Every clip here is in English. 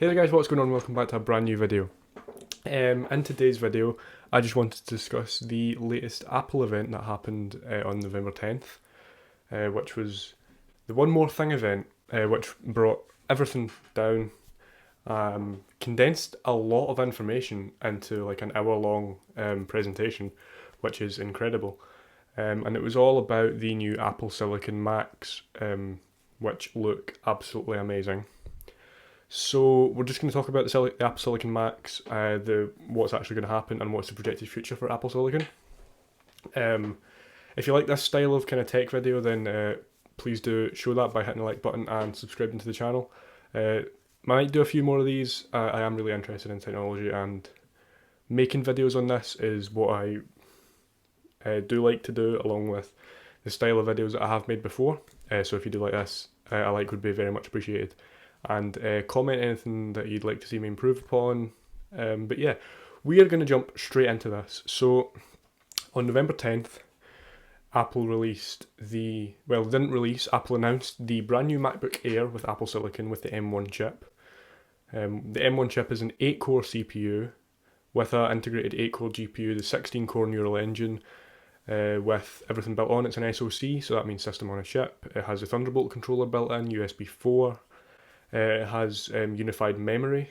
Hey there guys, what's going on? Welcome back to a brand new video. In today's video, I just wanted to discuss the latest Apple event that happened on November 10th, which was the One More Thing event, which brought everything down, condensed a lot of information into like an hour-long presentation, which is incredible. And it was all about the new Apple Silicon Macs, which look absolutely amazing. So we're just going to talk about the Apple Silicon Macs, the what's actually going to happen, and what's the projected future for Apple Silicon. Um, if you like this style of kind of tech video, then please do show that by hitting the like button and subscribing to the channel. Might do a few more of these. I am really interested in technology, and making videos on this is what I do like to do, along with the style of videos that I have made before. So if you do like this, a like would be very much appreciated. And comment anything that you'd like to see me improve upon. But yeah, we are going to jump straight into this. So on November 10th, Apple released Apple announced the brand new MacBook Air with Apple Silicon with the M1 chip. The M1 chip is an 8-core CPU with an integrated 8-core GPU, the 16-core neural engine, with everything built on. It's an SoC, so that means system on a chip. It has a Thunderbolt controller built in, USB 4. It has unified memory,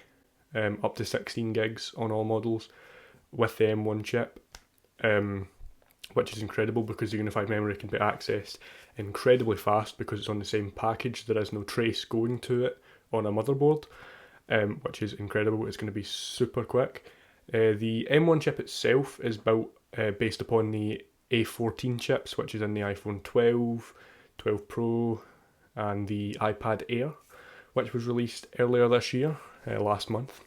up to 16 gigs on all models with the M1 chip, which is incredible because the unified memory can be accessed incredibly fast because it's on the same package. There is no trace going to it on a motherboard, which is incredible. It's going to be super quick. The M1 chip itself is built based upon the A14 chips, which is in the iPhone 12, 12 Pro, and the iPad Air, which was released earlier this year, last month.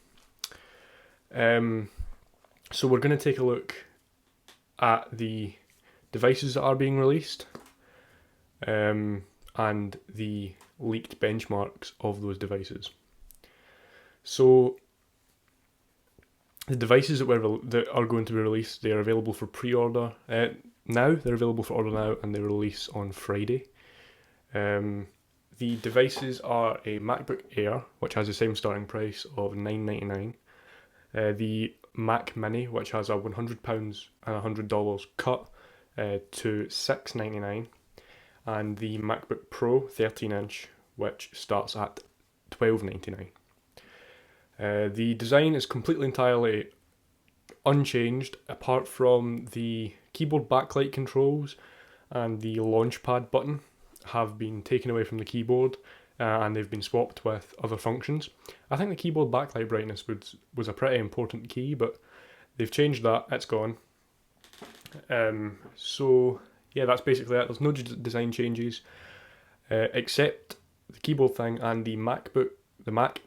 So we're going to take a look at the devices that are being released, and the leaked benchmarks of those devices. So the devices that are going to be released, they are available for pre-order now. They're available for order now, and they release on Friday. The devices are a MacBook Air, which has the same starting price of $999. The Mac Mini, which has a £100 and $100 cut to $699. And the MacBook Pro 13-inch, which starts at $1299. The design is completely entirely unchanged, apart from the keyboard backlight controls and the launchpad button have been taken away from the keyboard, and they've been swapped with other functions. I think the keyboard backlight brightness was a pretty important key, but they've changed that. It's gone. So yeah, that's basically it. There's no design changes, except the keyboard thing, and the Mac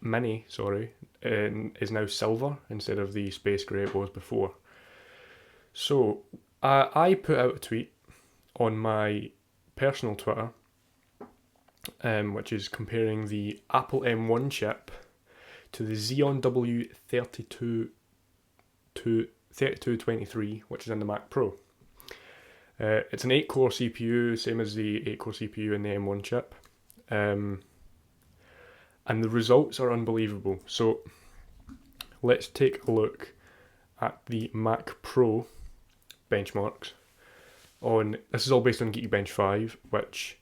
Mini, is now silver instead of the space grey it was before. So I put out a tweet on my personal Twitter, which is comparing the Apple M1 chip to the Xeon W3223, which is in the Mac Pro. It's an 8-core CPU, same as the 8-core CPU in the M1 chip, and the results are unbelievable. So let's take a look at the Mac Pro benchmarks. This is all based on Geekbench 5, which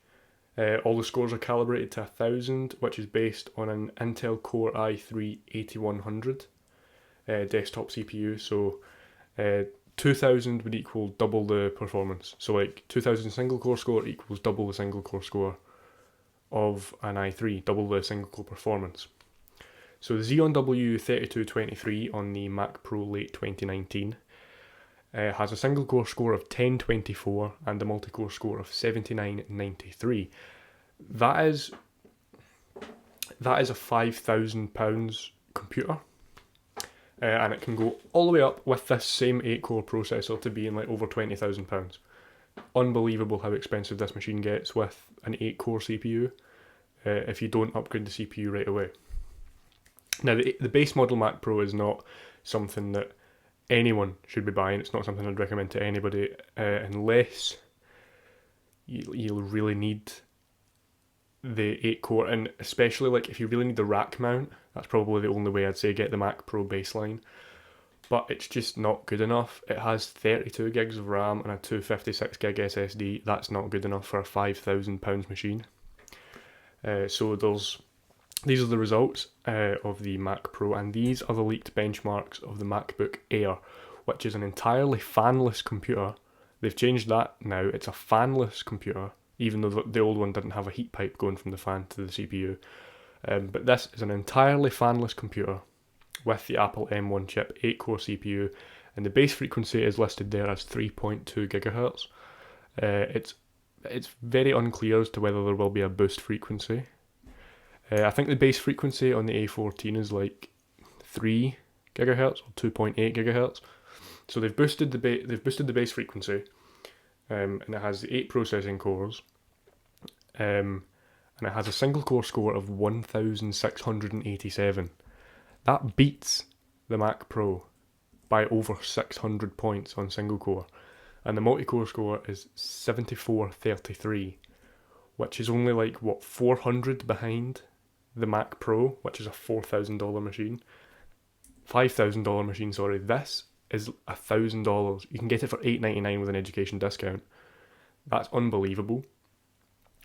all the scores are calibrated to 1000, which is based on an Intel Core i3 8100 desktop CPU. So 2000 would equal double the performance. So like 2000 single core score equals double the single core score of an i3, double the single core performance. So the Xeon W3223 on the Mac Pro late 2019 has a single core score of 1024 and a multi-core score of 7993. That is a £5,000 computer, and it can go all the way up with this same 8-core processor to being like over £20,000. Unbelievable how expensive this machine gets with an 8-core CPU if you don't upgrade the CPU right away. Now the base model Mac Pro is not something that anyone should be buying. It's not something I'd recommend to anybody unless you really need the 8-core, and especially like if you really need the rack mount, That's probably the only way I'd say get the Mac Pro baseline. But it's just not good enough. It has 32 gigs of RAM and a 256 gig SSD. That's not good enough for a £5,000 machine. So these are the results of the Mac Pro, and these are the leaked benchmarks of the MacBook Air, which is an entirely fanless computer. They've changed that now. It's a fanless computer, even though the old one didn't have a heat pipe going from the fan to the CPU. But this is an entirely fanless computer with the Apple M1 chip, 8-core CPU, and the base frequency is listed there as 3.2 gigahertz. It's very unclear as to whether there will be a boost frequency. I think the base frequency on the A14 is like 3 gigahertz or 2.8 gigahertz. So they've boosted the base frequency, and it has the 8 processing cores, and it has a single core score of 1,687. That beats the Mac Pro by over 600 points on single core, and the multi-core score is 7433, which is only like 400 behind the Mac Pro, which is a $4,000 machine. $5,000 machine, sorry. This is $1,000. You can get it for $899 with an education discount. That's unbelievable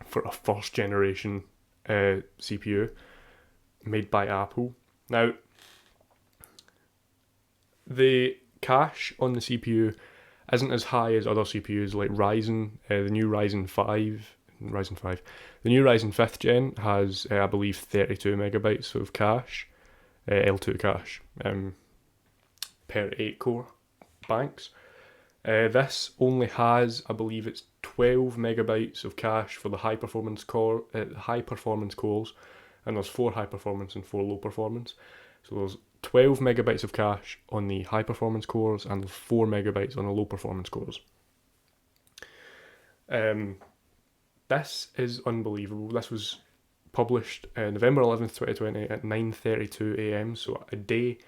for a first generation CPU made by Apple. Now, the cache on the CPU isn't as high as other CPUs like Ryzen. The new Ryzen 5. The new Ryzen 5th gen has, I believe, 32 megabytes of cache, L2 cache, per 8-core banks. This only has, I believe, it's 12 megabytes of cache for the high performance cores, and there's 4 high performance and 4 low performance. So there's 12 megabytes of cache on the high performance cores and there's 4 megabytes on the low performance cores. This is unbelievable. This was published November 11th, 2020 at 9:32 a.m. So a day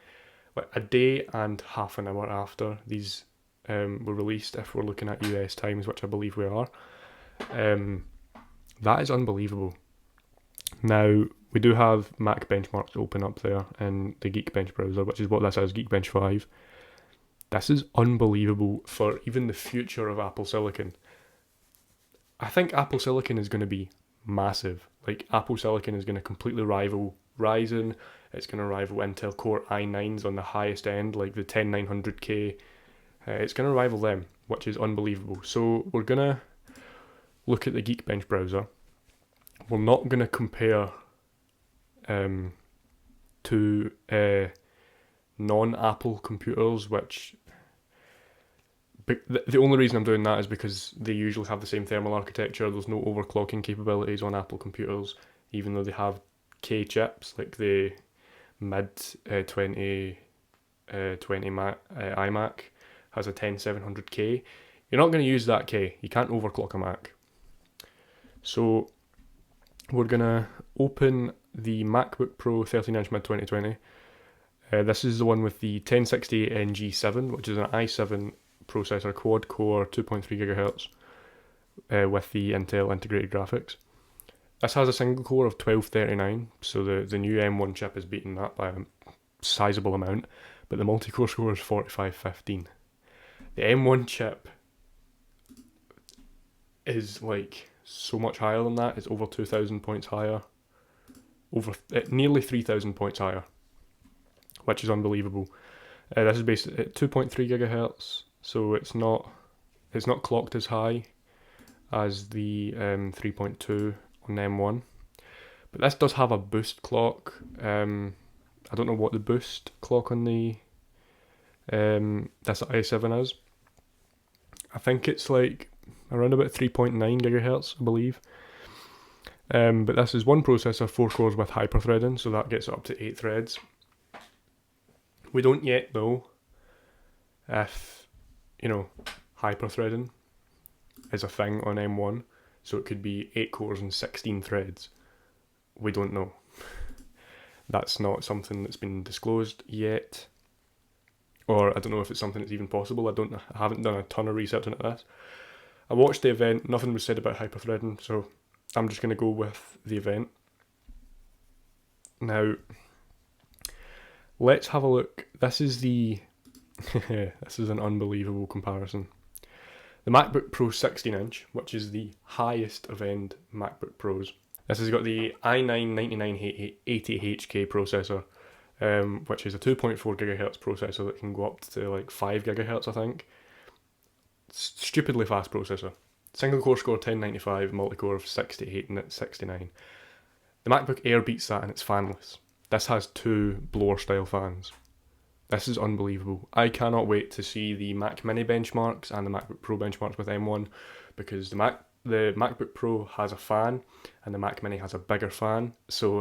and half an hour after these were released, if we're looking at US times, which I believe we are. That is unbelievable. Now, we do have Mac benchmarks open up there in the Geekbench browser, which is what this is, Geekbench 5. This is unbelievable for even the future of Apple Silicon. I think Apple Silicon is going to be massive. Like, Apple Silicon is going to completely rival Ryzen. It's going to rival Intel Core i9s on the highest end, like the 10900K. It's going to rival them, which is unbelievable. So we're going to look at the Geekbench browser. We're not going to compare to non-Apple computers, which the only reason I'm doing that is because they usually have the same thermal architecture. There's no overclocking capabilities on Apple computers, even though they have K chips, like the mid 2020 iMac has a 10700K. You're not going to use that K. You can't overclock a Mac. So we're going to open the MacBook Pro 13-inch mid-2020. This is the one with the 1060NG7, which is an i7 processor, quad-core, 2.3 gigahertz, with the Intel integrated graphics. This has a single core of 1239, so the new M1 chip is beating that by a sizable amount, but the multi-core score is 4515. The M1 chip is like so much higher than that. It's over 2,000 points higher, nearly 3,000 points higher, which is unbelievable. This is based at 2.3 gigahertz, so it's not clocked as high as the 3.2 on M1, but this does have a boost clock. I don't know what the boost clock on the this i7 is. I think it's like around about 3.9 gigahertz, I believe. But this is one processor, 4 cores with hyperthreading, so that gets it up to 8 threads. We don't yet know if, hyperthreading is a thing on M1, so it could be 8 cores and 16 threads. We don't know. That's not something that's been disclosed yet, or I don't know if it's something that's even possible. I haven't done a ton of research into this. I watched the event, nothing was said about hyperthreading, so I'm just going to go with the event. Now, let's have a look. This is this is an unbelievable comparison. The MacBook Pro 16-inch, which is the highest of end MacBook Pros. This has got the i9-9980HK processor, which is a 2.4 GHz processor that can go up to like 5 GHz, I think. Stupidly fast processor. Single core score 1095, multi-core of 68 and it's 69. The MacBook Air beats that and it's fanless. This has 2 blower style fans. This is unbelievable. I cannot wait to see the Mac Mini benchmarks and the MacBook Pro benchmarks with M1, because the MacBook Pro has a fan and the Mac Mini has a bigger fan. So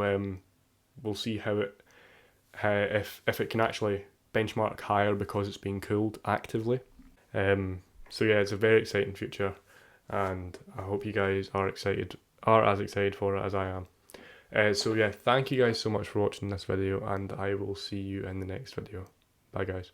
we'll see if it can actually benchmark higher because it's being cooled actively. So yeah, it's a very exciting future, and I hope you guys are as excited for it as I am. So yeah, thank you guys so much for watching this video, and I will see you in the next video. Bye guys.